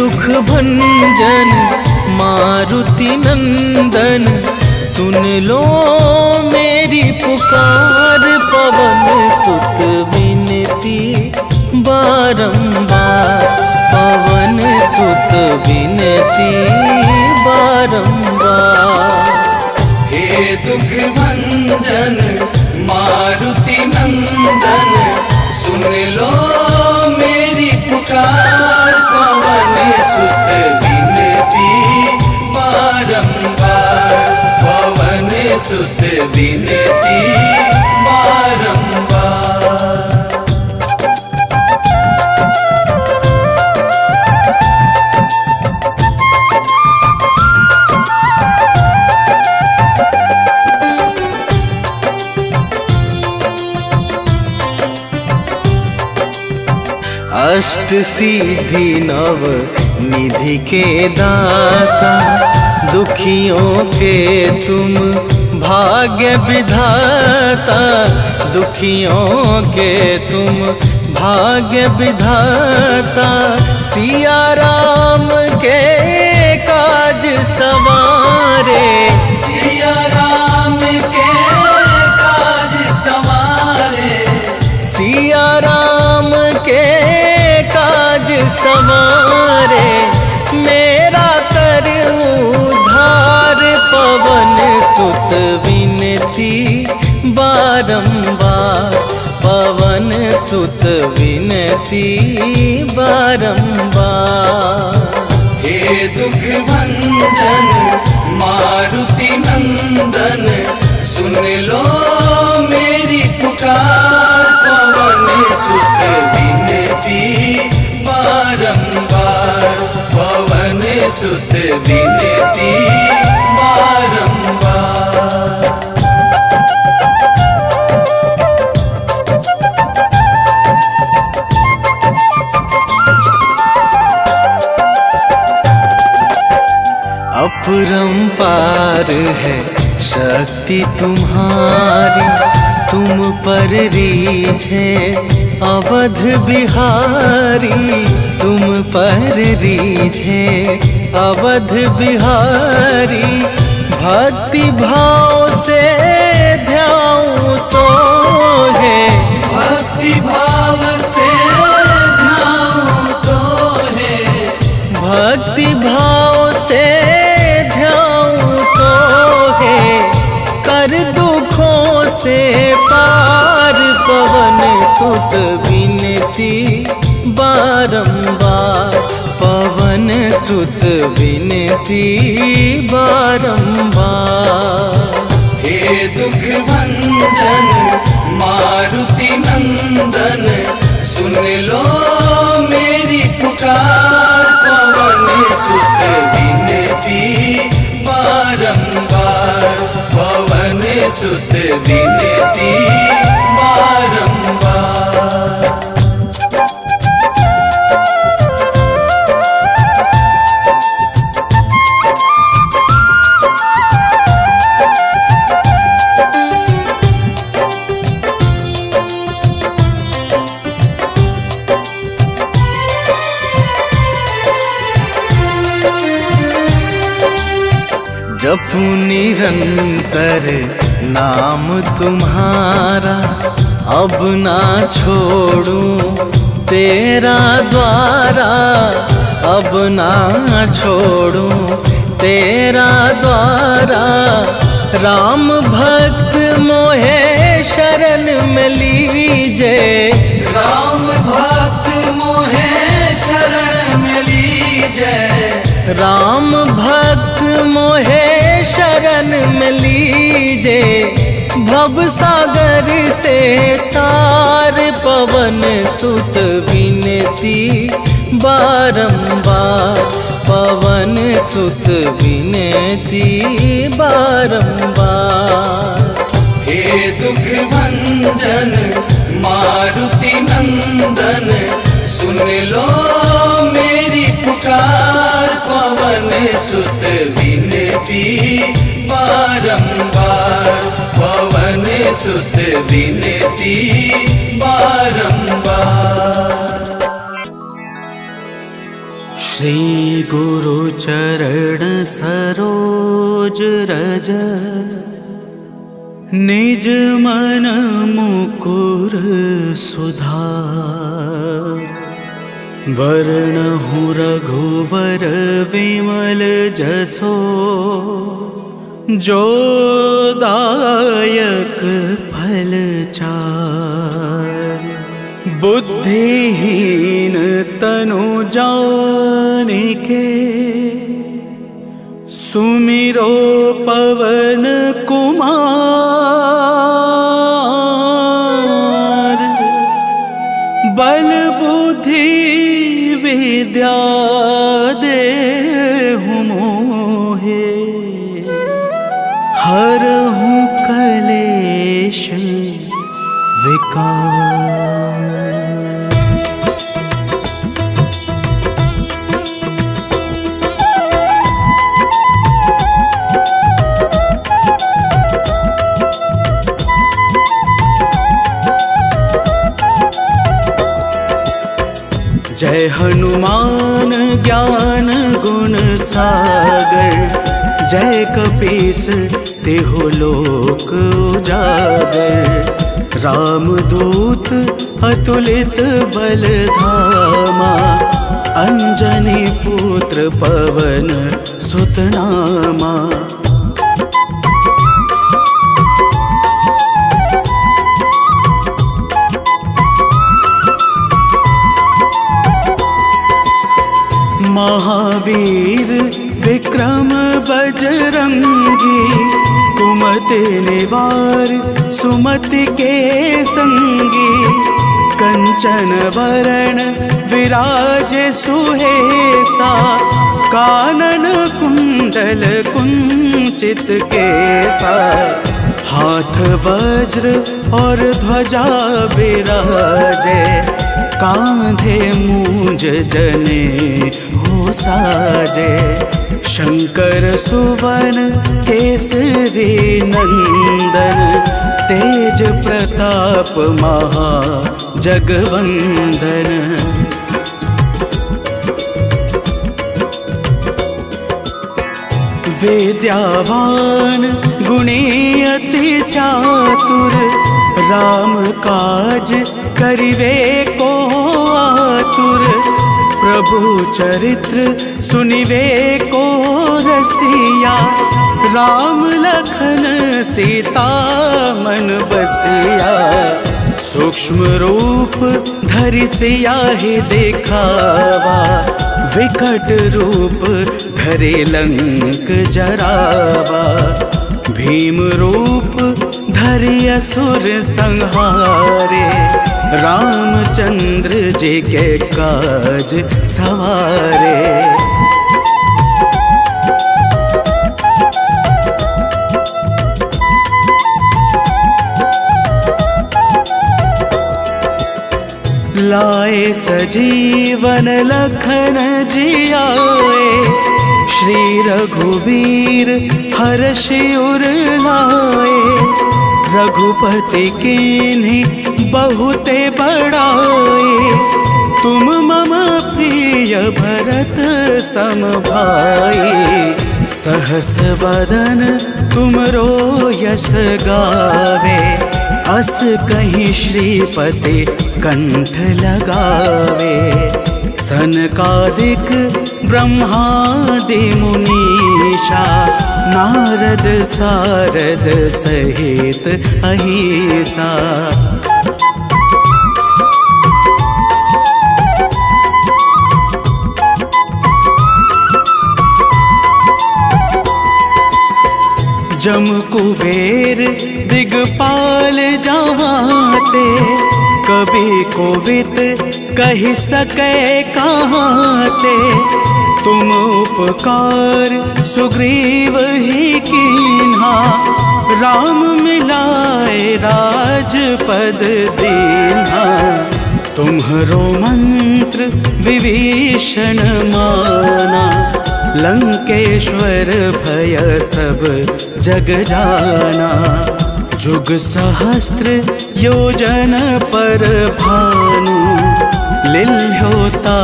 दुख भंजन मारुति नंदन, सुन लो मेरी पुकार। पवन सुत विनती बारंबार, पवन सुत विनती बारंबार। हे दुख भंजन मारुति नंदन, सुन लो मेरी पुकार। पवन सुत विनती बारंबार, पवन सुत विनती बारंबार। अष्ट सिद्धि नव निधि के दाता, दुखियों के तुम भाग्य विधाता। दुखियों के तुम भाग्य विधाता, सिया राम के काज सवारे। सिया राम के काज सवारे, सिया राम के काज सवारे। मेरा कर उद्धार, पवन सुत विनती बारंबार, पवन सुत विनती बारंबार। हे दुख भंजन मारुति नंदन, सुन लो मेरी पुकार। पवन सुत विनती बारंबार, पवन सुत विनती बारंबार। अपरंपार है शक्ति तुम्हारी, तुम पर रीझे अवध बिहारी। तुम पर रीझे अवध बिहारी, भक्ति भाव से ध्याऊं तो है। भक्ति भाव से ध्याऊं तो है, भक्ति भाव से ध्याऊं तो है। कर दुखों से पार, पवन सुत विनती बारंबार, पवन सुत विनती बारंबार। हे दुख भंजन मारुति नंदन, सुन लो मेरी पुकार। पवन सुत विनती बारंबार, पवन सुत विनती बारंबार। जपू निरंतर नाम तुम्हारा, अब ना छोड़ूं तेरा द्वारा। अब ना छोड़ूं तेरा द्वारा। राम भक्त मोहे शरण में लीजे, राम भक्त मोहे शरण में लीजे। राम भक्त मोहे शरण में लीजे। भव सागर से तार, पवन सुत विनती बारंबार, पवन सुत विनती बारंबार। हे दुख भंजन मारुति नंदन, सुन लो मेरी पुकार। पवन सुत विनती बारंबार, पवन सुत विनती बारंबार। श्री गुरु चरण सरोज रज, निज मन मुकुर सुधार। वरणहु रघुवर विमल जसो, जो दायक फल चार। बुद्धिहीन तनु जानिके, सुमिरो पवन कुमार। बल बुद्धि विद्या देहु मोहे, हरहु कलेश विकार। जय हनुमान ज्ञान गुण सागर, जय कपीस तिहु लोक उजागर। रामदूत अतुलित बल धामा, अंजनी पुत्र पवन सुत नामा। महावीर विक्रम बजरंगी, कुमति निवार सुमति के संगी। कंचन वरण विराज सुहेसा, कानन कुंडल कुंचित केसा। हाथ वज्र और ध्वजा विराजे, कांधे मूंज जने हो साजे। शंकर सुवन केसरी नंदन, तेज प्रताप महा जगवंदन। विद्यावान गुणी अति चातुर, राम काज करिवे को आतुर। प्रभु चरित्र सुनिवे को रसिया, राम लखन सीता मन बसिया। सूक्ष्म रूप धरि सियाहि दिखावा, विकट रूप धरि लंक जरावा। भीम रूप धरि असुर संहारे, रामचंद्र जी के काज सवारे। लाए सजीवन लखन जियाए, श्री रघुवीर हर्षि उर लाए। रघुपति कीन्ही बहुते बड़ाए, तुम मम प्रिय भरत सम भाई। सहस बदन तुमरो यश गावे, अस कहीं श्रीपति कंठ लगावे। सनकादिक ब्रह्मादि मुनीषा, नारद सारद सहित अहिसा। जम कुबेर दिगपाल जहाते, कभी कोविद कही सके कहाते। तुम उपकार सुग्रीव ही कीन्हा, राम मिलाए राजपद दीन्हा। तुम्हरो मंत्र विभीषण माना, लंकेश्वर भय सब जग जाना। जुग सहस्त्र योजन पर भानु, लिल्होता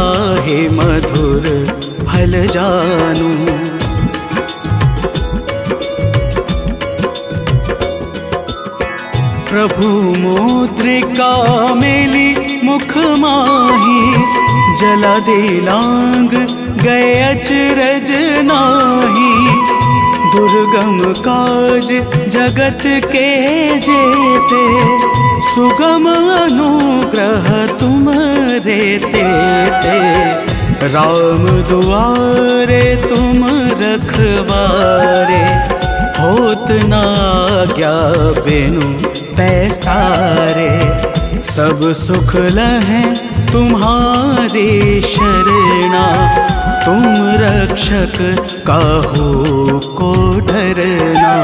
हे मधुर फल जानू। प्रभु मुद्रिका मेली मुख माही, जला दे लांग गए अचरज नाही। दुर्गम काज जगत के जेते, सुगम अनुग्रह तुम रेते ते। राम दुआरे तुम रखवारे, होत ना आज्ञा बिनु पैसारे। सब सुख लहै तुम्हारी शरणा, तुम रक्षक काहू को डरना।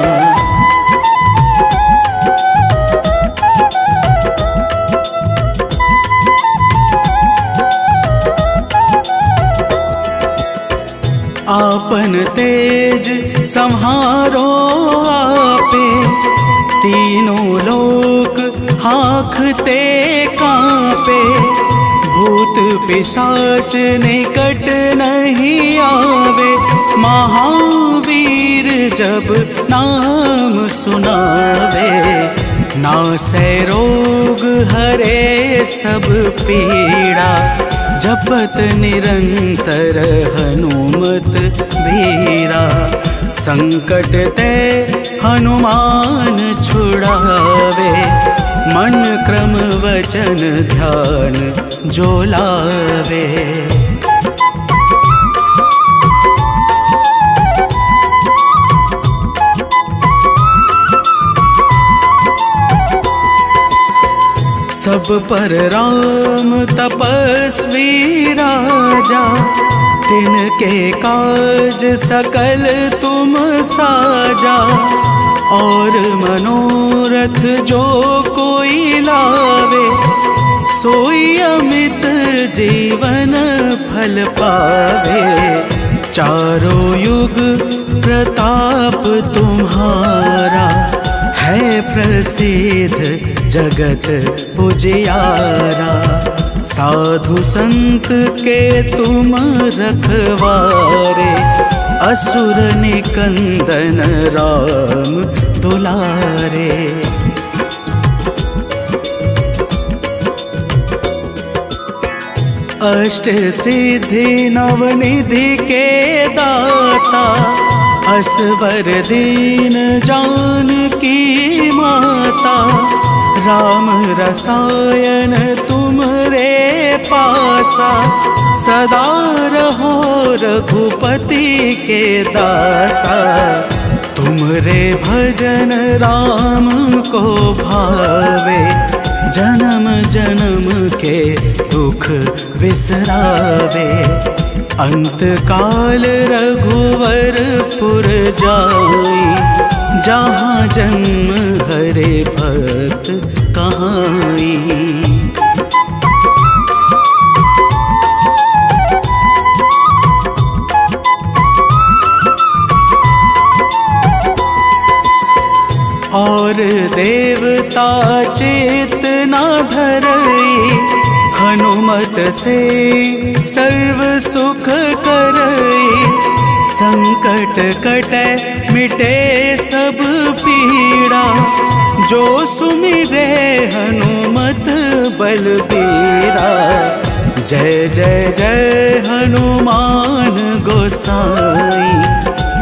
आपन तेज संहारो आपे, तीनों लोक हाँकते कांपे। भूत पिशाच निकट नहीं आवे, महावीर जब नाम सुनावे। नासै रोग हरे सब पीड़ा, जपत निरंतर हनुमत बीरा। संकट ते हनुमान छुड़ावे, मन क्रम वचन ध्यान जो लावे। सब पर राम तपस्वी राजा, तिनके काज सकल तुम साजा। और मनोरथ जो कोई लावे, सोई अमित जीवन फल पावे। चारों युग प्रताप तुम्हारा, है प्रसिद्ध जगत उजियारा। साधु संत के तुम रखवारे, असुर निकंदन राम दुलारे। अष्ट सिद्धि नवनिधि के दाता, असवर दीन जानकी माता। राम रसायन तुमरे पासा, सदा रहो रघुपति के दासा। तुमरे भजन राम को भावे, जन्म जन्म के दुख बिसरावे। अंत काल रघुवरपुर जाई, जहाँ जन्म हरे भक्त कहाई। और देवता चेतना धरई, हनुमत से सर्व सुख करई। संकट कटे मिटे सब पीड़ा, जो सुमिरे हनुमत बलबीरा। जय जय जय हनुमान गोसाई,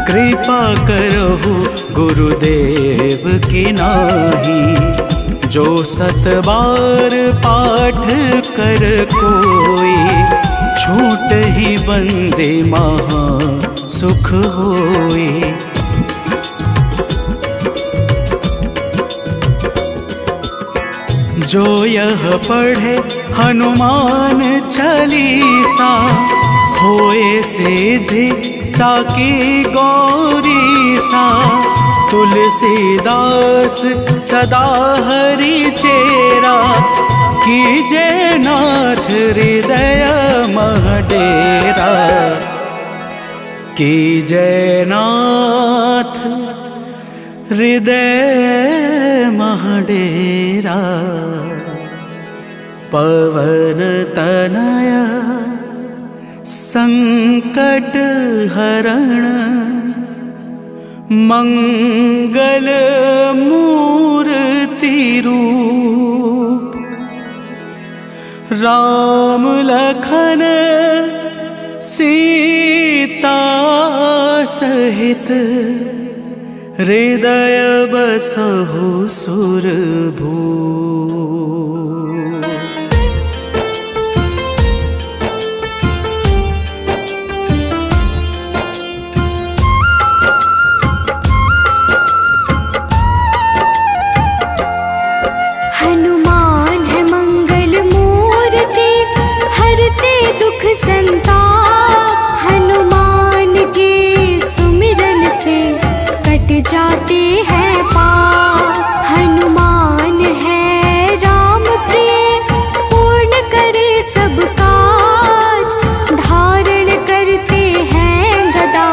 कृपा करहु गुरुदेव की नाही। जो सत बार पाठ कर कोई, छूट ही बंदे महा सुख होई। जो यह पढ़े हनुमान चालीसा, होए सिद्धि साकी गौरी सा। तुलसीदास सदा हरि चेरा, कीजे नाथ हृदय मह डेरा। कीजे नाथ हृदय मह डेरा। पवन तनया संकट हरण मंगल मूर्ति रूप राम लखन सीता सहित हृदय बसहु सुरभूप। हनुमान है मंगल मूर्ति हरते दुख संताप। हनुमान के सुमिरन से कट जाते हैं पाप। हनुमान है राम प्रिय पूर्ण करे सब काज। धारण करते हैं गदा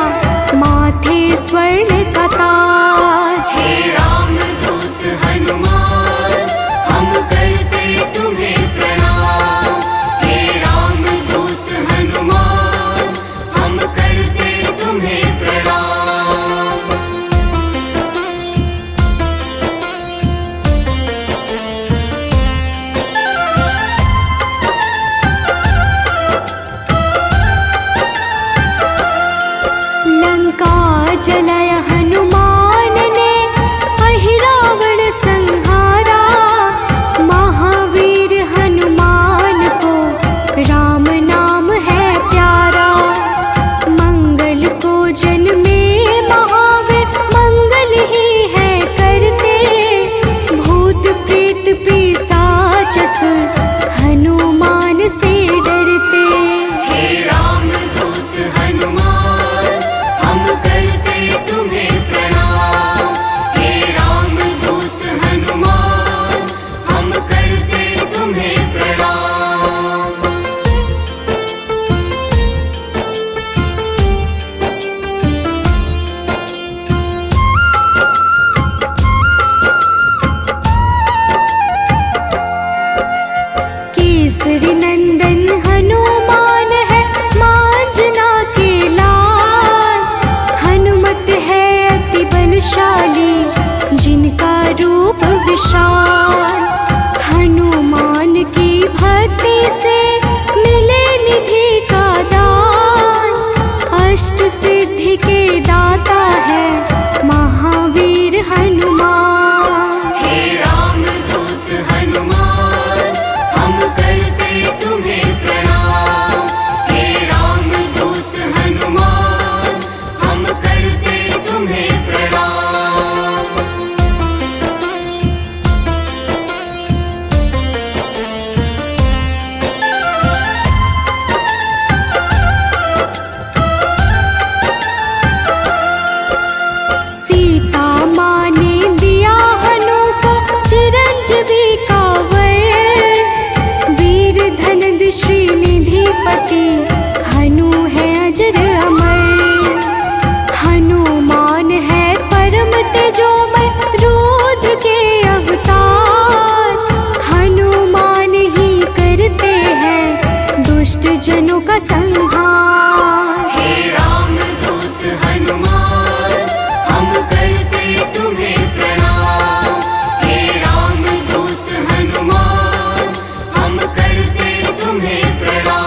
माथे स्वर्ण का ताज। हे रामदूत हनुमान हम करते तुम्हें प्रणाम। हे रामदूत हनुमान हम करते तुम्हें प्रणाम। लंका जलाय हनुमान ने अहिरावण संहारा। महावीर हनुमान को राम नाम है प्यारा। मंगल को जन्मे महावीर मंगल ही है करते। भूत प्रेत पिशाच असुर हनुमान से डरते। हे रामदूत हनुमान हम करते तुम्हें प्रणाम। हे रामदूत हनुमान हम करते तुम्हें प्रणाम। केसरी नंदन हनुमान है मांजना के लाल। हनुमत है अति बलशाली जिनका रूप विशाल। हनुमान की भक्ति से मिले निधि का दान। अष्ट सिद्धि के दाता है महावीर हनुमान। हे रामदूत हनुमान हम करते तुम्हें प्रणाम। हे रामदूत हनुमान हम करते तुम्हें प्रणाम। सीता माँ ने दिया हनु को चिरंजीवी का वर। वीर धनद श्रीनिधिपति हनु है अजर अमर। हनुमान है परम तेजोमय रुद्र के अवतार। हनुमान ही करते हैं दुष्ट जनों का संहार। हे रामदूत हनुमान हम करते तुम्हें प्रणाम। हे रामदूत हनुमान हम करते तुम्हें प्रणाम।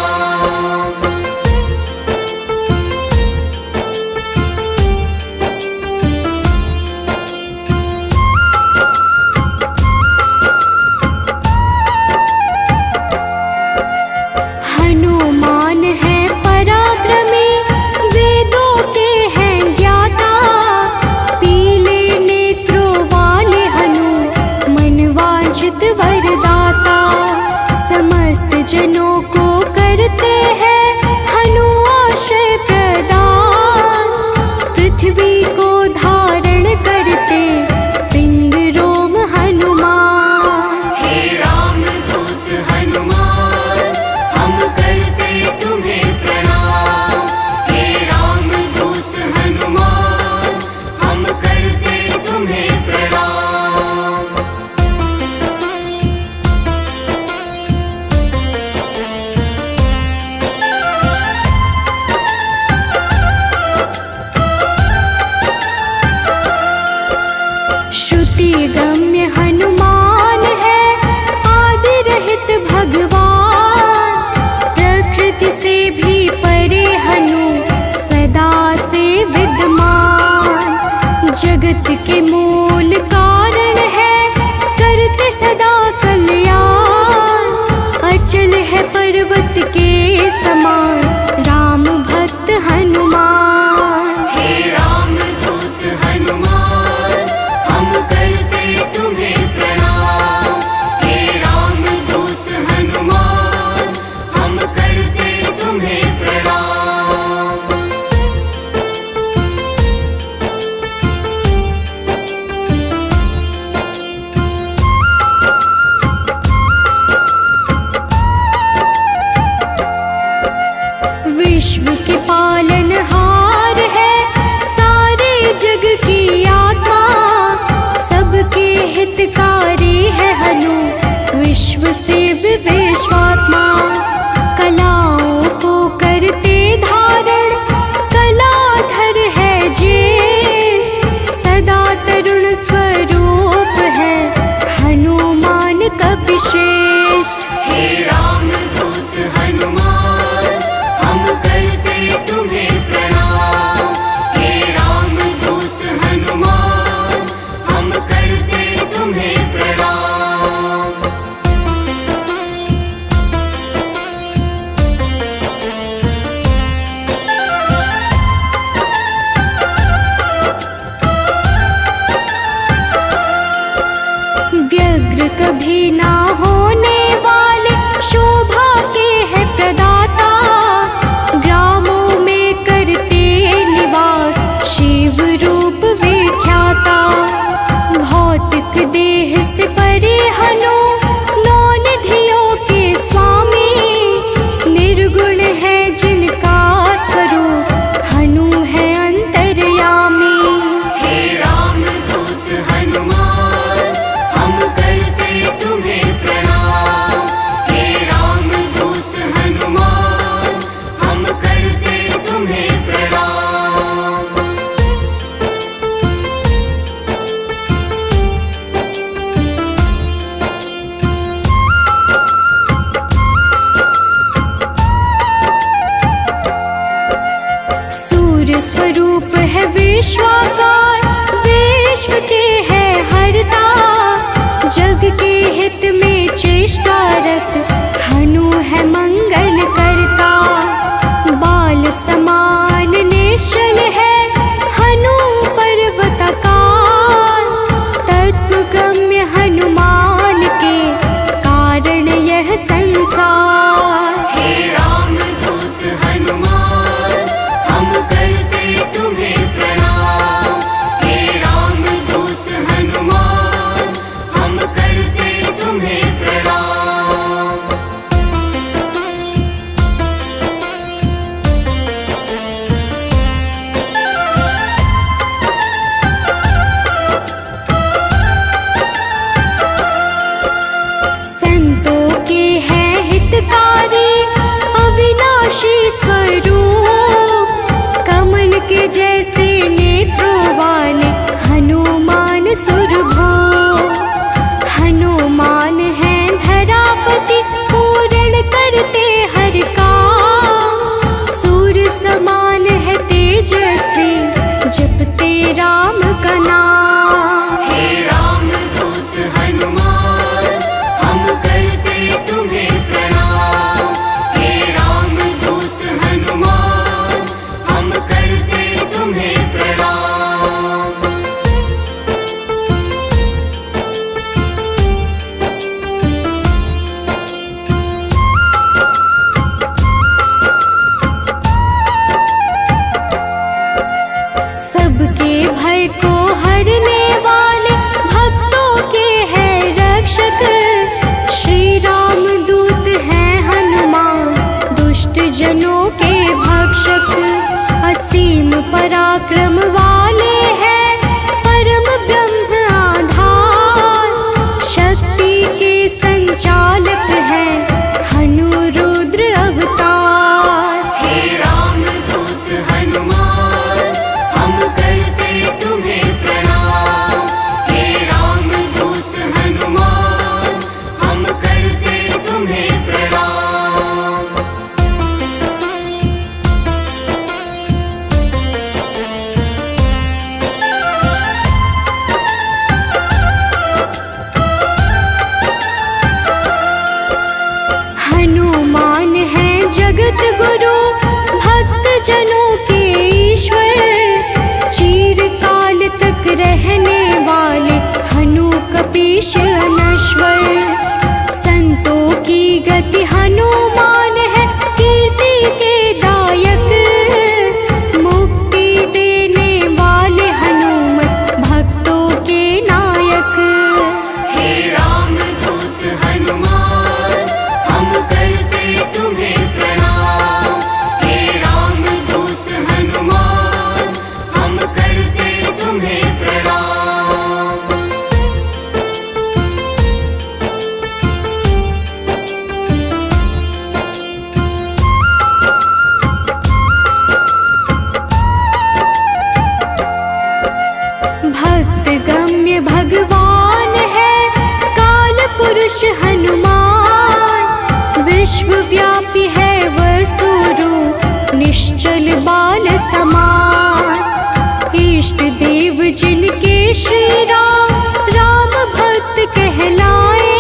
हनुमान है पराक्रमी वेदों के हैं ज्ञाता। पीले नेत्रों वाले हनु मनवांछित वरदाता। समस्त जनों को करते हैं हनु आश्रय प्रदान। पृथ्वी को धारण करते पिंड रोम हनुमान। हे रामदूत हनुमान हम करते तुम्हें प्रणाम। हे रामदूत हनुमान हम करते तुम्हें प्रणाम। जगत के मूल कारण है, करते सदा कल्याण। अचल है पर्वत के समान, राम भक्त हनुमान। हे राम दूत हनुमान, हम करते तुम्हें प्रणाम। हे राम दूत हनुमान, हम करते तुम्हें प्रणाम। विश्व के पालनहार है, सारे जग की आत्मा। सबके हितकारी है हनु, विश्व से विश्वात्मा। कलाओं को करते धारण, कलाधर है ज्येष्ठ। सदा तरुण स्वरूप है, हनुमान कपिश्रेष्ठ। हे राम दूत हनुमान, हम करते तुम्हें प्रणाम। हे राम दूत हनुमान, हम करते तुम्हें प्रणाम। व्यग्र कभी ना होने वाले, शोभा के है प्रदाता। ग्रामों में करते निवास, शिव रूप विख्याता। भौतिक देह से परे हनु, नौ निधियों के स्वामी। निर्गुण है जिनका स्वरूप, हनु है अंतर्यामी। हे राम दूत हनुमान, हम करते तुम्हें प्रणाम। हे राम दूत हनुमान, हम करते तुम्हें प्रणाम। सूर्य स्वरूप है विश्वाकार, विश्व के है हरता। जग के हित में चेष्टारत, हनु है मंगल करता। बाल समान निश्चल है, हनु पर्वताकार। तत्वगम्य हनुमान के, कारण यह संसार। हे राम दूत हनुमान, हम करते तुम्हें प्रणाम। हे राम दूत हनुमान, हम करते तुम्हें प्रणाम। संतों के हैं हितकारी, अविनाशी स्वरूप। कमल के जैसे नेत्रों वाले, हनुमान सुरभो। हनुमान है धरापति, पूर्ण करते हर काम। सूर्य समान है तेजस्वी, जपते राम का नाम। हे राम दूत हनुमान, हम करते तुम्हें प्रणाम। हे राम दूत हनुमान, हम करते तुम्हें प्रणाम। सबके भय को हरने वाले, भक्तों के हैं रक्षक। श्री राम दूत हैं हनुमान, दुष्ट जनों के भक्षक। असीम पराक्रम वाले हैं, परम ब्रह्म आधार। शक्ति के संचालक हैं, हनु रुद्र अवतार। हे राम दूत हनुमान, हम करते तुम्हें प्रणाम। हे राम दूत हनुमान, हम करते तुम्हें रहने वाले हनु कपीश अनश्वर। संतों की गति हनुमान है, कीर्ति के दायक। मुक्ति देने वाले हनुमत भक्तों के नायक। हे रामदूत हनुमान, हम करते तुम्हें प्रणाम। हे रामदूत हनुमान, हम करते तुम्हें प्रणाम। भक्त गम्य भगवान है काल पुरुष हनुमान। विश्वव्यापी है वसुरूप निश्चल बाल समान। इष्ट देव जिनके श्री राम, राम भक्त कहलाए।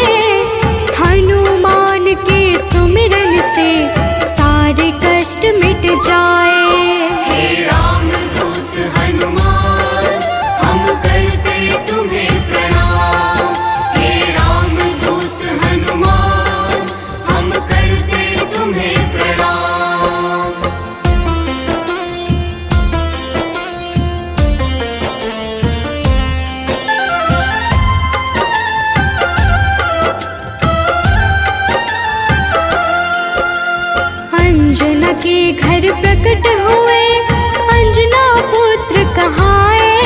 हनुमान के सुमिरन से सारे कष्ट मिट जाए। हे रामदूत हनुमान, हम करते तुम्हें प्रणाम। हे रामदूत हनुमान, हम करते तुम्हें प्रणाम। अंजना के घर प्रकट हुए, अंजना पुत्र कहाए।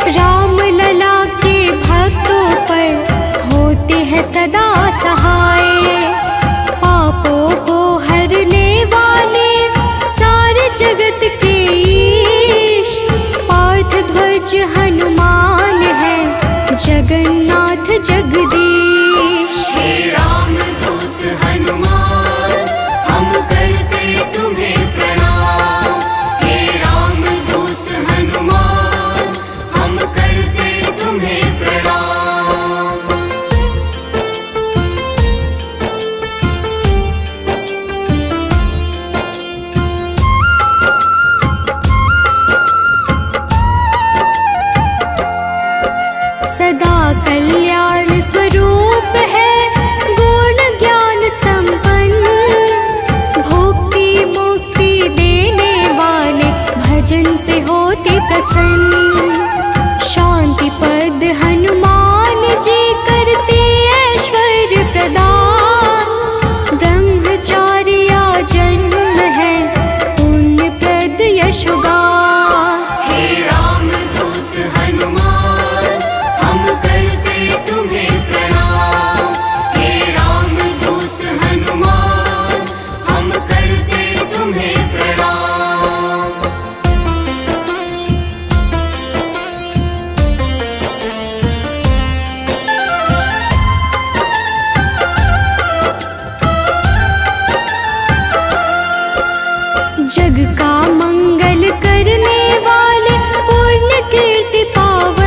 राम लला के भक्तों पर होते हैं सदा सहाय। पापों को हरने वाले सारे जगत के ईश। पार्थ ध्वज हनुमान है, जगन्नाथ जगदीश। हे रामदूत हनुमान, हम करते तुम्हें प्रणाम। हे रामदूत हनुमान, हम करते तुम्हें प्रणाम। सदा कल्याण स्वरूप है, गुण ज्ञान संपन्न। भुक्ति मुक्ति देने वाले भजन से होते प्रसन्न। शांति पद हनुमान जी करते ऐश्वर्य प्रदान। ब्रह्मचार्या जन्म है, पुण्य प्रद यशोगान। हे रामदूत हनुमान, हम करते तुम्हें प्रणाम। हे रामदूत हनुमान, हम करते तुम्हें प्रणाम। जग का मंगल करने वाले, पुण्य कीर्ति पावन।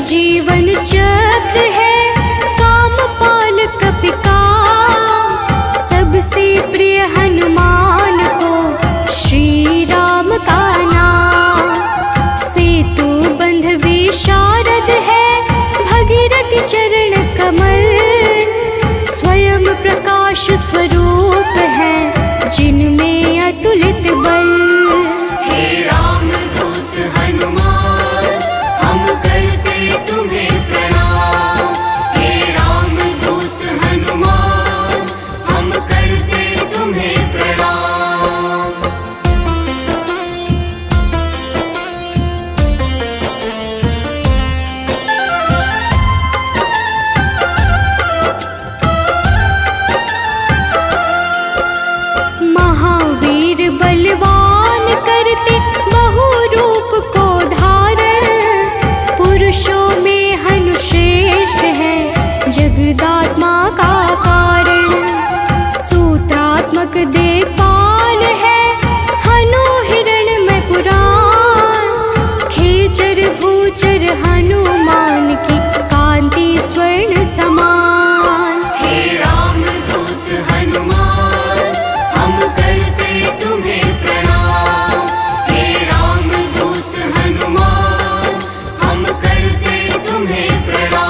जीवन चक्र है, कामपाल कपिकाम। सबसे प्रिय हनुमान को श्री राम का नाम। सेतु बंध विशारद है, भगीरथ चरण कमल। स्वयं प्रकाश स्वरूप है, जिनमें अतुलित बल। हे राम दूत हनुमान, हम करते तुम्हें प्रणाम। हे राम दूत हनुमान, हम करते तुम्हें प्रणाम। महावीर बलवान करते बहु रूप को धारण। पुरुषों में हनुश्रेष्ठ है, जगदात्मा का कारण। सूत्रात्मक देवपाल है, हनु हिरण्मय पुराण। खेचर भूचर हनुमान की, कांति स्वर्ण समान। हे राम दूत हनुमान, हम करते तुम्हें प्रणाम। हे राम दूत हनुमान, हम करते तुम्हें प्रणाम।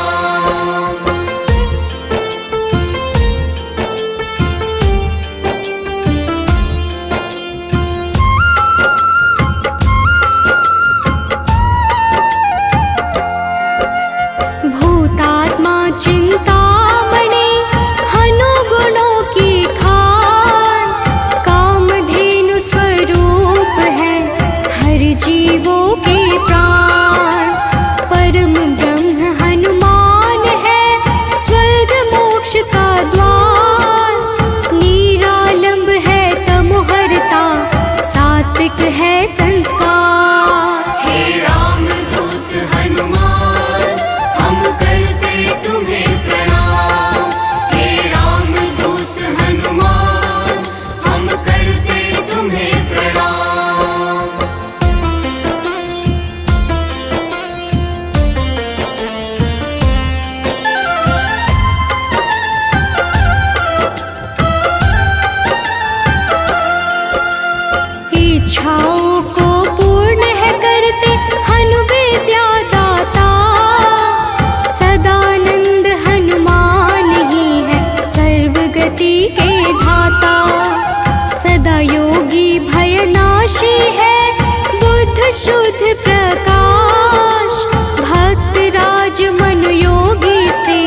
भूतात्मा चिंतामणि, हनु गुणों की खान। कामधेनु स्वरूप है, हर जीवों के प्राण। परम ब्रह्म हनुमान है, स्वर्ग मोक्ष का द्वार। निरालंब है तमोहरता, सात्विक है संस्कार। हे राम दूत हनुमान, हम करते तुम्हें प्रणाम। हे राम दूत हनुमान, हम करते तुम्हें प्रणाम। इच्छाओं को पूर्ण है करते, हनु विद्या दाता। सदानंद हनुमान ही है, सर्वगति के धाता। सदा योगी भयनाशी है, बुद्ध शुद्ध प्रकाश। भक्त राज मन योगी से,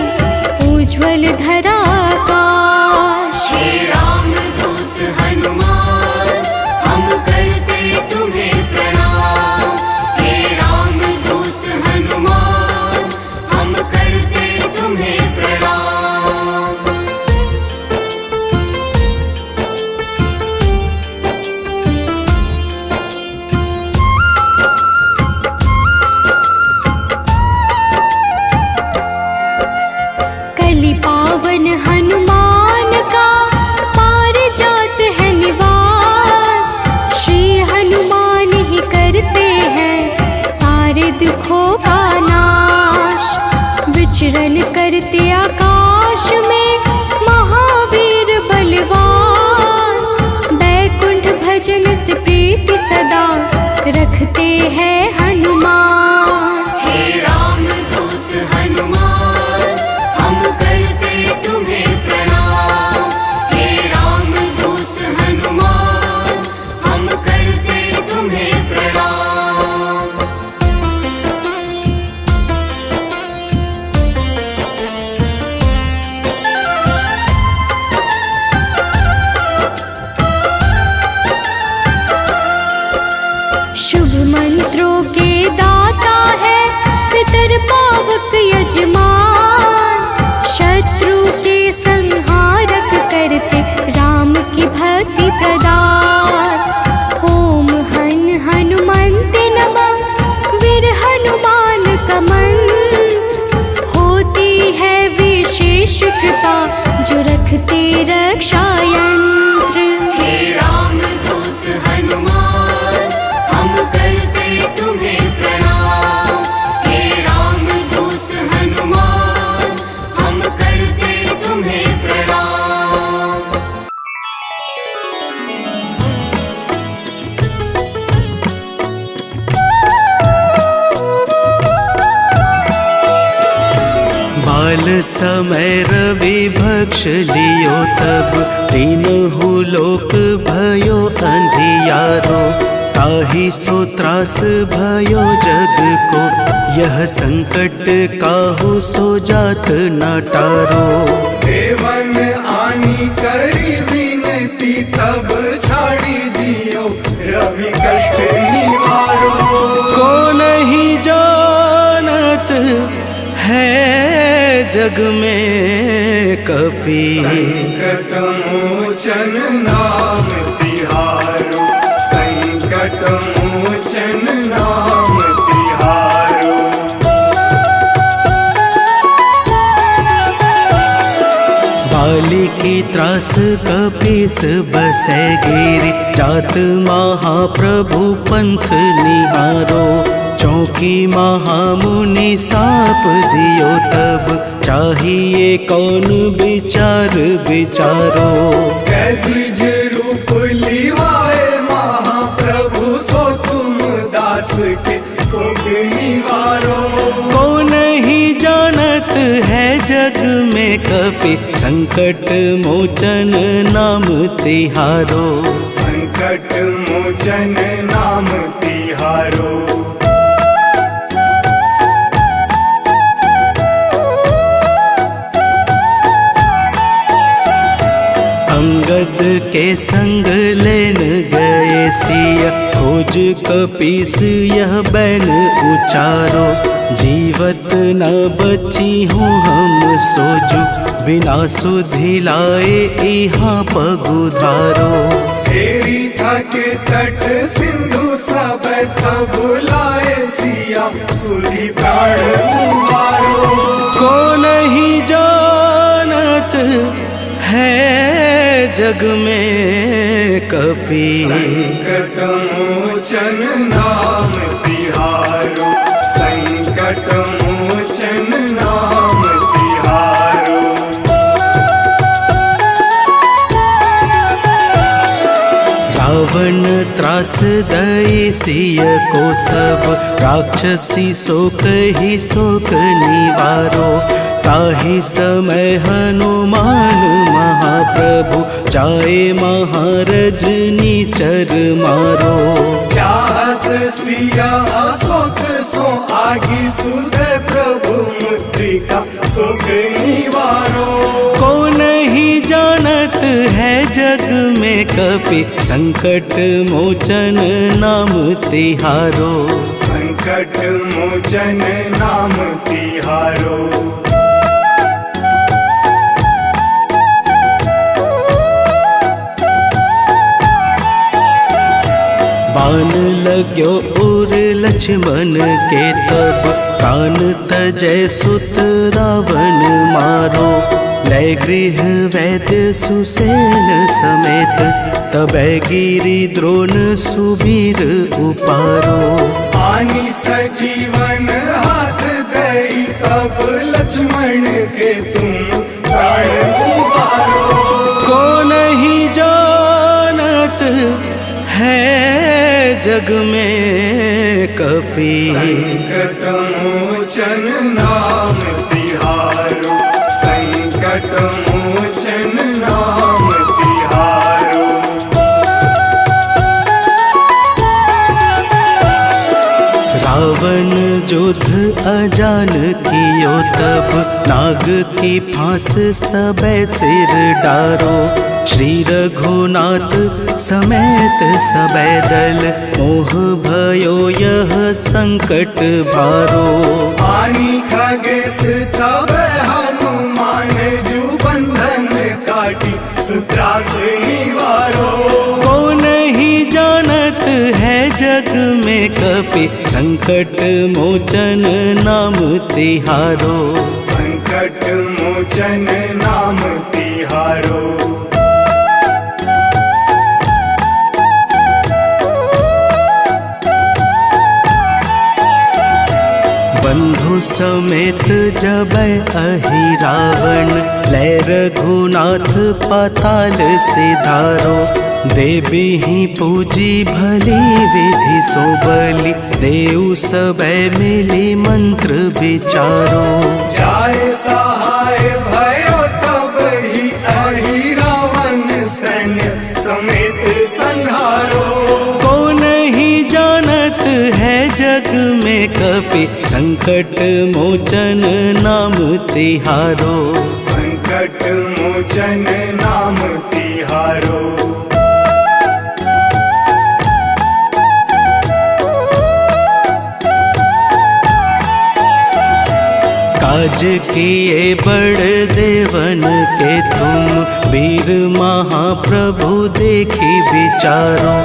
उज्ज्वल धरा आकाश। हे राम दूत हनुमान, हम करते तुम्हें प्रणाम। हे राम दूत हनुमान, हम करते तुम्हें प्रणाम। कलि पावन हनुमान का, पारिजात है निवास। श्री हनुमान ही करते हैं, सारे दुखों का नाश। विचरण करते आकाश में, महावीर बलवान। बैकुंठ भजन से प्रीति सदा, रखते हैं हनुमान। हे राम दूत हनुमान, हम करते तुम्हें प्रणाम। हे राम दूत हनुमान, हम करते तुम्हें प्रणाम। शुभ मंत्रों के दाता, काल समय रवि भक्ष लियो तब, तीनहु लोक भयो अंधियारो। ताहि सो त्रास भयो जग को, यह संकट काहू सो जात न टारो। देवन आनी करी विनती, तब छाड़ी दियो रवि कष्ट निवारो। को नहीं जानत है जग में कपि, संकट मोचन नाम तिहारो, संकट मोचन नाम तिहारो। बाली की त्रास कपीस बसै गिरि, जात महाप्रभु पंथ निहारो। चौकी महामुनि साप दियो तब, चाहिए कौन विचार विचारो। कैदिज रूप लिवाए महाप्रभु, सो तुम दास के शोक निवारो। को नहीं जानत है जग में कपि, संकट मोचन नाम तिहारो। संकट मोचन नाम तिहारो। अंगद के संग लेन गए सिया, खोज कपीस यह बैन उचारो। जीवत न बची हूँ हम सोजू, बिना सुधि लाए यहाँ पगुधारो। तेरी थके तट सिंधु सब तब लाए सिया, सुधि प्राण उबारो। को नहीं जानत है जग में कपि, संकट मोचन नाम तिहारो, संकट मोचन नाम तिहारो। रावण त्रास दई सिय को सब, राक्षसी शोक ही शोक निवारो। ताहि समय हनुमान महाप्रभु, जाए महारज नीचर मारो। चाहत सिया अशोक सो आगी, सुध प्रभु मुद्रिका शोक निवारो। को नहीं जानत है जग में कपि, संकट मोचन नाम तिहारो। संकट मोचन नाम तिहारो। बाण लाग्यो उर लक्ष्मण के तब, प्राण तजय सुत रावण मारो। लय गृह वैद्य सुसेन समेत, तबै गिरि द्रोण सुबीर उपारो। आनी सजीवन हाथ दई, तब लक्ष्मण के तुम प्राण उबारो। को नहीं जानत है जग में कपि, संकट मोचन नाम तिहारो, संकट मोचन नाम तिहारो। रावण युद्ध अजान कियो तब, नाग की फांस सबे सिर डारो। श्री रघुनाथ समेत सबे दल, मोह भयो यह संकट भारो। आनी खगेश तब हनुमान, जू बंधन काटी सुत्रास निवारो। को नहीं जानत है जग में कपि, संकट मोचन नाम तिहारो। संकट मोचन नाम तिहारो। बंधु समेत जब अहि रावण, लय रघुनाथ पाताल सिधारो। देवी ही पूजी भली विधि सो बलि, देव सबे मिली मंत्र विचारो। जाय सहाय भयो तब ही अहि रावण सैन्य समेत संहारो। कौन ही जानत है जग में कपि, संकट मोचन नाम तिहारो। संकट मोचन नाम तिहारो। काज किए बड़ देवन के तुम, वीर महाप्रभु देखी विचारो।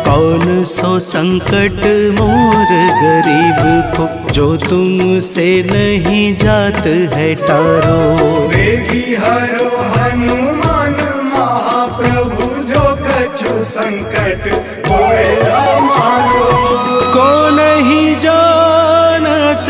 कौन सो संकट मोर गरीब को, जो तुमसे नहीं जात है टारो। वेगी हरो हनुमान महाप्रभु, जो कछु संकट होए हमारो। को नहीं जानत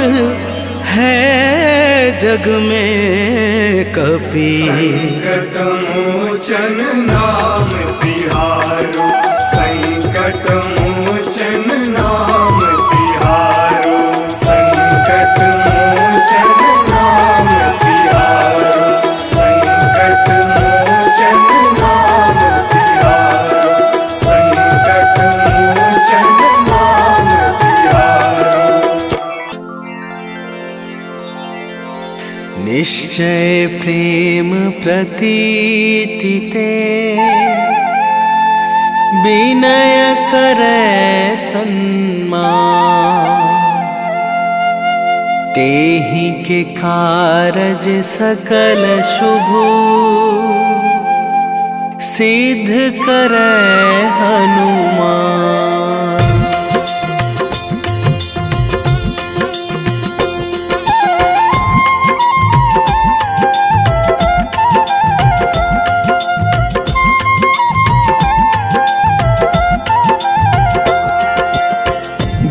है जग में कपि, संकट मोचन नाम तिहारो। संकट मोचन नाम तिहारो। संकट मोचन नाम तिहारो। संकट मोचन नाम तिहारो। संकट मोचन नाम तिहारो। निश्चय प्रेम प्रतीति ते, विनय करे सन्मान। तेहि के कारज सकल शुभ, सिद्ध करे हनुमान।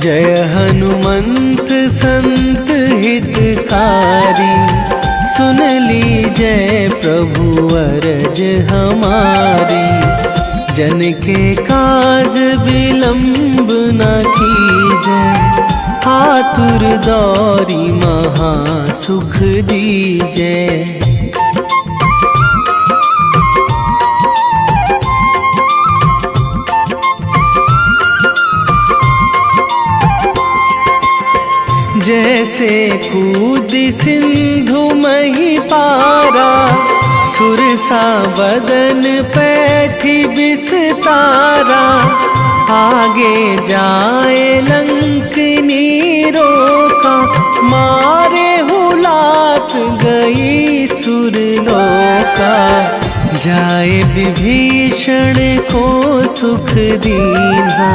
जय हनुमंत संत हितकारी, सुन लीजय प्रभु अरज हमारी। जन के काज विलंब न कीजय, आतुर दौरी महा सुख दीजय। जैसे कूद सिंधु मही पारा, सुरसा बदन पैठी बिस्तारा। आगे जाए लंकनी रोका, मारे हुलात गई सुरलोका। जाए विभीषण को सुख दीन्हा,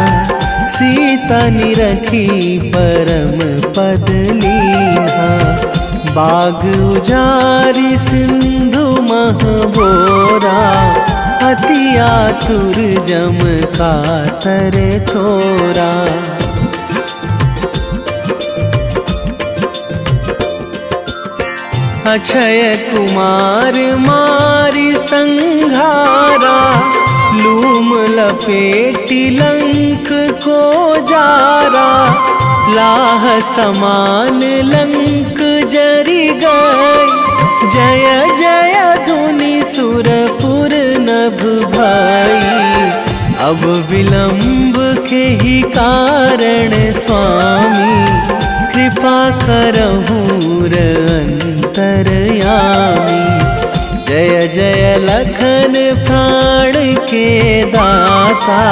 सीता निरखी परम पद लीन्हा। बाग उजारी सिंधु महबोरा, अति आतुर जम कातर थोरा। अक्षय कुमार मारी संघारा, लूम लपेटी लंक को जारा। लाह समान लंक जरी गई, जय जय धुनि सुरपुर नभ भाई। अब विलंब के ही कारण स्वामी, कृपा करहूँ अंतरयामी। जय जय लखन प्राण के दाता,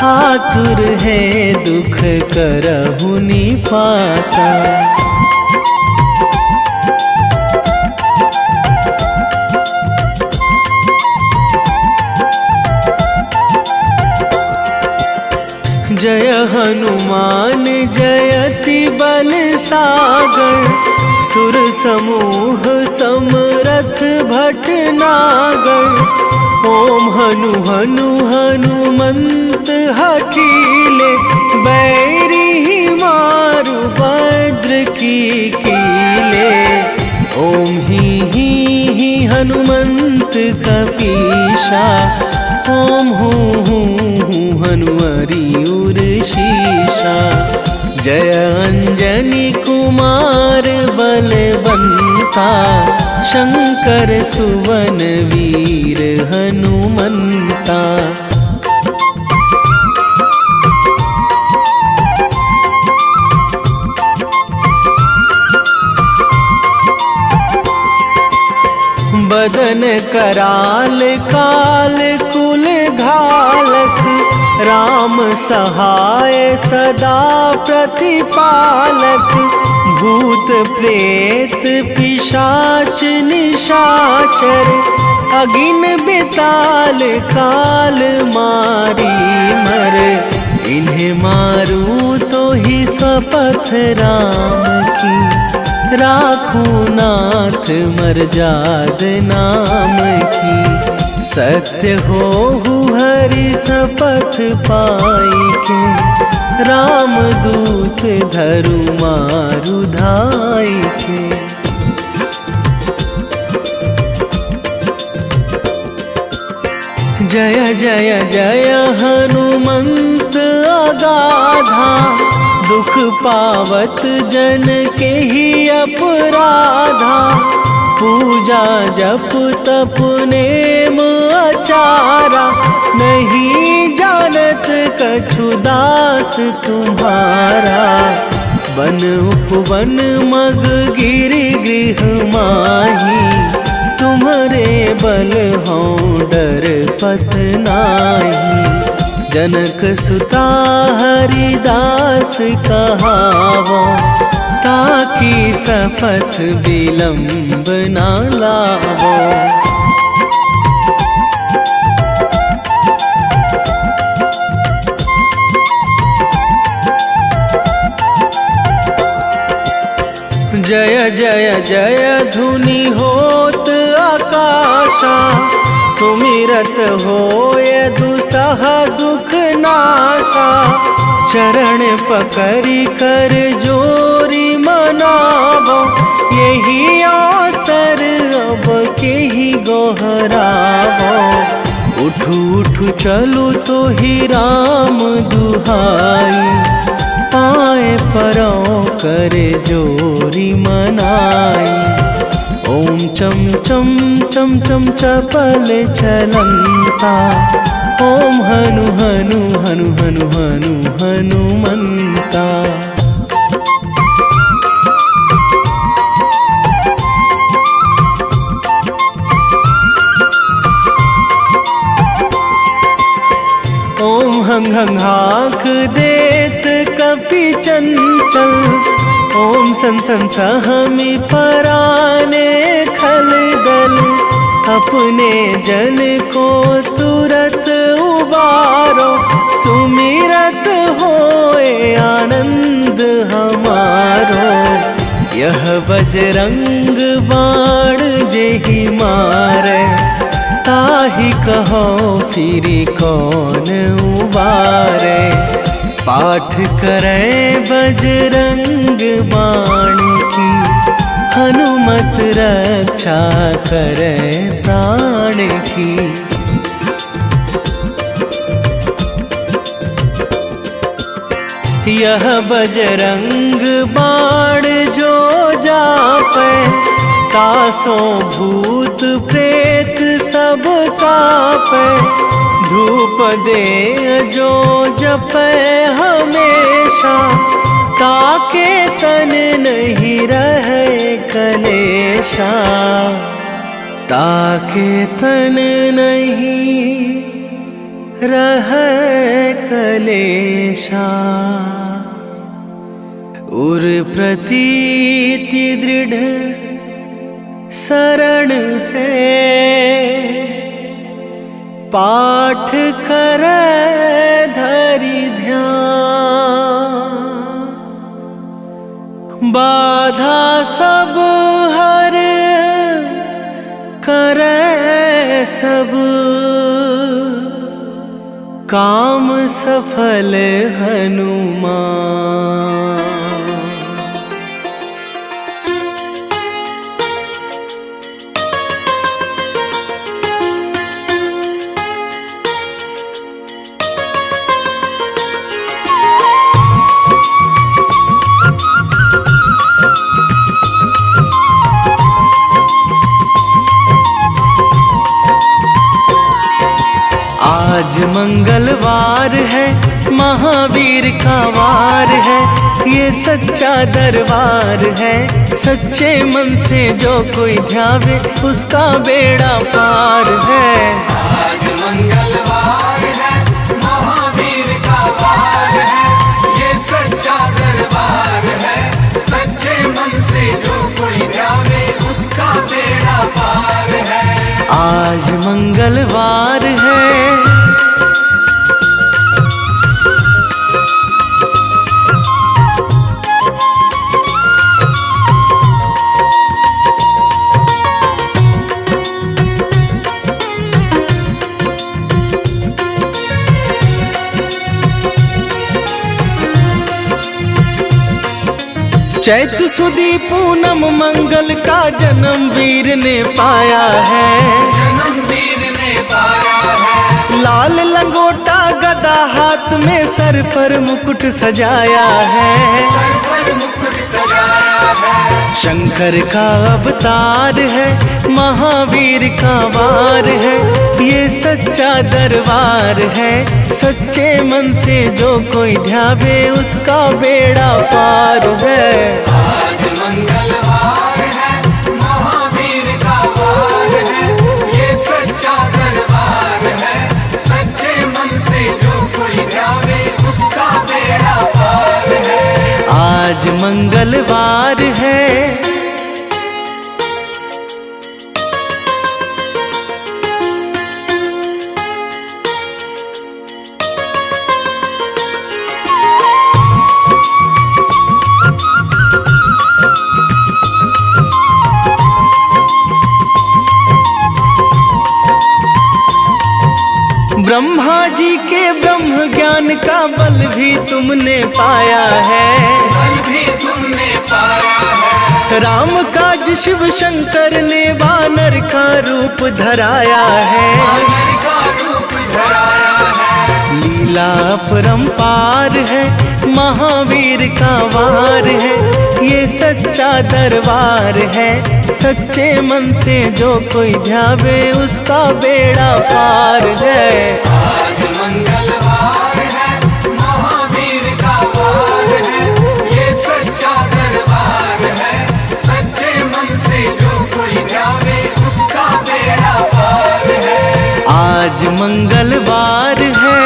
आतुर है दुख करहु निपाता। जय हनुमान जयति बल सागर, सुर समूह समरथ भटनागर। ओम हनु हनु हनुमंत हठीले, बैरी ही मारु भद्र की हनुमंत कपीशा। ओम हूँ हनुमरी उर्शीशा। जय अंजनी कुमार बलवंता। शंकर सुवन वीर हनुमंता। बदन कराल काल कुल घालक। राम सहाय सदा प्रतिपालक। भूत प्रेत पिशाच निशाचर। अगिन बिताल काल मारी मर। इन्हें मारूं तो ही शपथ राम की। राखूं नाथ मर्याद नाम की। सत्य हो हरि शपथ पाई के। राम दूत धरु मारु धाई के। जय जय जय हनुमंत अगाधा। दुख पावत जन के ही अपराधा। पूजा जप तप नेम आचारा। नहीं जानत कछु दास तुम्हारा। वन उपवन मग गिरि गृह माही। तुम्हारे बल हो डर पत नाही। जनक सुता हरिदास कहावो। ताकि शपथ विलंब ना लावो। जय जय जय धुनि होत आकाशा। सुमिरत होय दुसह दुख नाशा। चरण पकड़ी कर जोरी मनावो। यही अवसर अब के ही गोहरावो। उठू उठू चलू तो ही राम दुहाई। पाए परो करे जोरी मनाई। ओम चम चम चम चम चपल चलंता। ओम हनु हनु हनु हनु हनु हनुमंता। ओम हंग हंग हाक देत कपि चंचल। ओम सन सन सहमी पराने खल दल। अपने जन को तुरत उबारो। सुमिरत होए आनंद हमारो। यह बजरंग बाण जेहि मारे। ताहि कहो फिरी कौन उबारे। पाठ करें बजरंग बाण की। हनुमत रक्षा करें प्राण की। यह बजरंग बाण जो जापे। तासों भूत प्रेत सब कापे। धूप दे जो जपे हमेशा। ताके तन नहीं रहे कलेशा। ताके तन नहीं रहे कलेशा। उर प्रतीति दृढ़ शरण है। पाठ करे धरि ध्यान। बाधा सब हर करे सब। काम सफल हनुमान। मंगलवार है, महावीर का वार है, ये सच्चा दरबार है। सच्चे मन से जो कोई ध्यावे उसका बेड़ा पार है। आज मंगलवार है, महावीर का वार है, ये सच्चा दरबार है। सच्चे मन से जो कोई ध्यावे उसका बेड़ा पार है। आज मंगलवार है। चैत सुदी पूनम मंगल का जन्म वीर ने पाया है। जन्म वीर ने पाया है। लाल लंगोटा गदा हाथ में, सर पर मुकुट सजाया है। सर पर मुकुट सजाया है। शंकर का अवतार है, महावीर का वार है, ये सच्चा दरबार है। सच्चे मन से जो कोई ध्यावे उसका बेड़ा पार है। आज मंगलवार है, महावीर का वार है, ये सच्चा दरबार है। सच्चे मन से जो कोई ध्यावे उसका बेड़ा पार है। आज मंगलवार है। ब्रह्मा जी के ब्रह्म ज्ञान का बल भी तुमने पाया है। बल भी तुमने पाया है। राम काज शिव शंकर ने वानर का रूप धराया है। वानर का रूप धराया है। लीला अपरंपार है, महावीर का वार है, ये सच्चा दरबार है। सच्चे मन से जो कोई ध्यावे उसका बेड़ा पार है। आज मंगलवार है, महावीर का वार है, ये सच्चा दरबार है। सच्चे मन से जो कोई ध्यावे उसका बेड़ा पार है। आज मंगलवार है।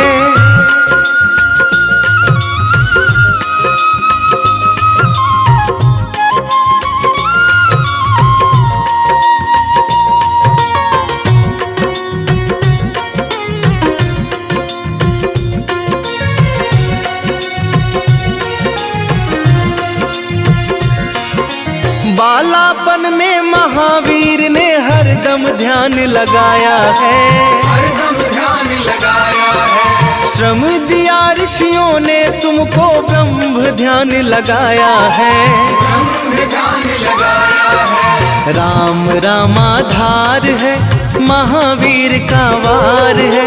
बालापन में महावीर ने हरदम ध्यान लगाया है। हरदम ध्यान लगाया है। श्रम दिया ऋषियों ने तुमको, ब्रह्म ध्यान लगाया है। ब्रह्म ध्यान लगाया है। राम रामाधार है, महावीर का वार है,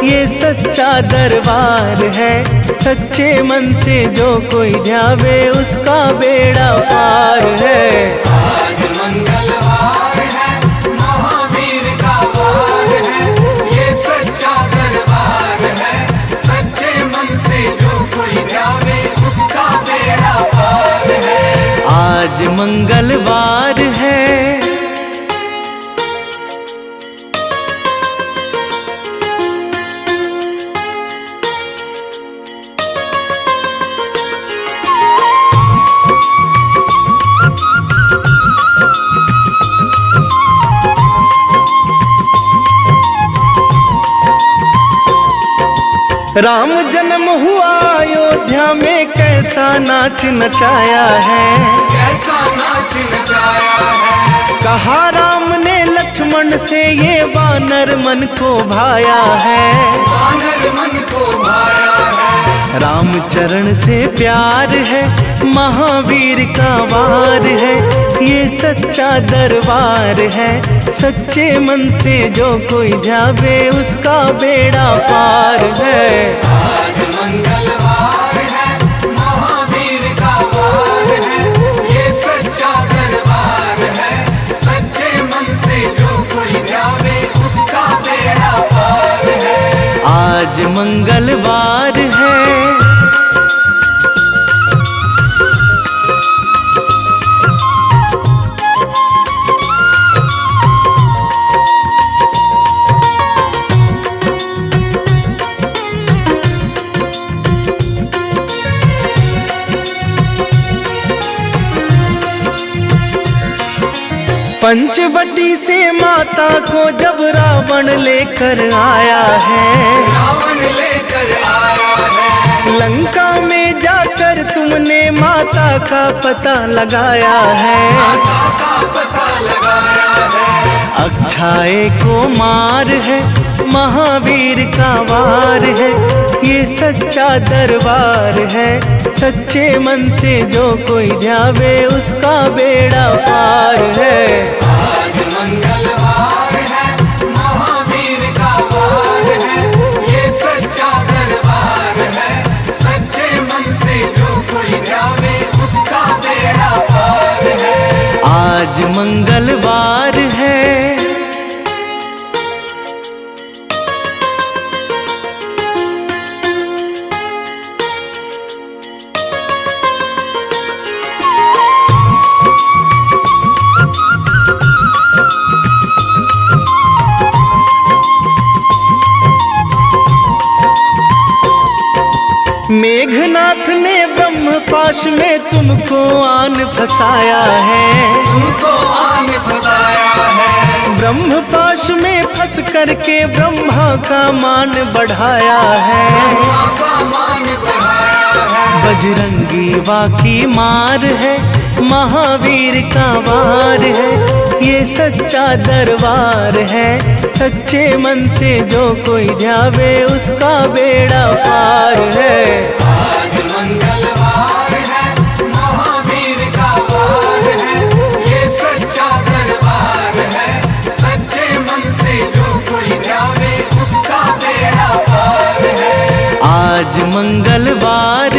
ये सच्चा दरबार है। सच्चे मन से जो कोई ध्यावे उसका बेड़ा पार है। आज मंगलवार है, महावीर का वार है, ये सच्चा दरबार है। सच्चे मन से जो कोई ध्यावे उसका बेड़ा पार है। आज मंगलवार है। राम जन्म हुआ अयोध्या में, कैसा नाच नचाया है। कैसा नाच नचाया है। कहा राम ने लक्ष्मण से, ये वानर मन को भाया है। वानर मन को भाया है। राम चरण से प्यार है, महावीर का वार है, ये सच्चा दरबार है। सच्चे मन से जो कोई ध्यावे उसका बेड़ा पार है। आज मंगलवार है, महावीर का वार है, ये सच्चा दरबार है। सच्चे मन से जो कोई ध्यावे उसका बेड़ा पार है। आज पंचवटी से माता को जब रावण लेकर आया है, रावण लेकर आया है, लंका में जाकर तुमने माता का पता लगाया है। माता का पता लगाया है, अक्षाए को मार है, महावीर का वार है, ये सच्चा दरबार है। सच्चे मन से जो कोई ध्यावे उसका बेड़ा पार है। आज मंगलवार है, महावीर का वार है, ये सच्चा दरबार है। सच्चे मन से जो कोई ध्यावे उसका बेड़ा पार है। आज मंगलवार है। मेघनाथ ने ब्रह्मपाश में तुमको आन फंसाया है, तुमको आन फंसाया है, ब्रह्मपाश में फंस करके ब्रह्मा का मान बढ़ाया है। ब्रह्मा का मान बढ़ाया है, बजरंगी वाकी मार है, महावीर का वार है, ये सच्चा दरबार है। सच्चे मन से जो कोई ध्यावे उसका बेड़ा पार है। आज मंगलवार है, महावीर का वार है, ये सच्चा दरबार है। सच्चे मन से जो कोई ध्यावे उसका बेड़ा पार है। आज मंगलवार